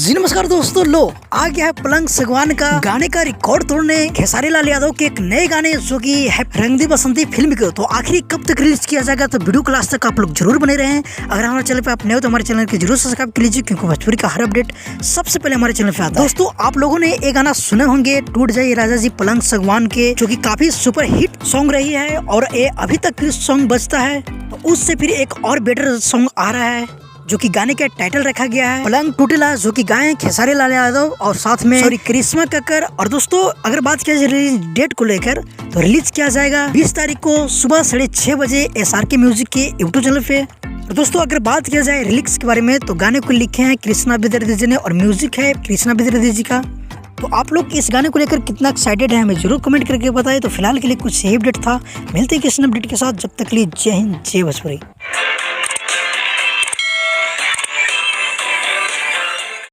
जी नमस्कार दोस्तों, लो आ गया है पलंग सागवान का गाने का रिकॉर्ड तोड़ने खेसारी लाल यादव के एक नए गाने जो कि है रंग दे बसंती फिल्म के। तो आखिरी कब तक रिलीज किया जाएगा, तो वीडियो को लास्ट तक आप लोग जरूर बने रहें। अगर हमारे चैनल पे आप नए हो तो हमारे चैनल को जरूर सब्सक्राइब कर लीजिए, क्योंकि भोजपुरी का हर अपडेट सबसे पहले हमारे चैनल पे आता है। दोस्तों आप लोगों ने ये गाना सुने होंगे, टूट जाइए राजा जी पलंग सागवान के, जो की काफी सुपर हिट सॉन्ग रही है और ये अभी तक सॉन्ग बजता है। तो उससे फिर एक और बेटर सॉन्ग आ रहा है जो कि गाने का टाइटल रखा गया है पलंग टूटेला, जो कि गाए खेसारी लाल यादव और साथ में करिश्मा कक्कर। और दोस्तों अगर बात किया जाए रिलीज डेट को लेकर, तो रिलीज किया जाएगा 20 तारीख को सुबह 6:30 बजे SRK म्यूजिक के यूट्यूब चैनल पे। और दोस्तों अगर बात किया जाए लिरिक्स के बारे में, तो गाने को लिखे हैं कृष्णा विद्यार्थी जी ने और म्यूजिक है कृष्णा विद्यार्थी जी का। तो आप लोग इस गाने को लेकर कितना एक्साइटेड है हमें जरूर कमेंट करके बताएं। तो फिलहाल के लिए कुछ यही अपडेट था, मिलते हैं किसी अपडेट के साथ, जब तक के लिए जय हिंद जय भोजपुरी।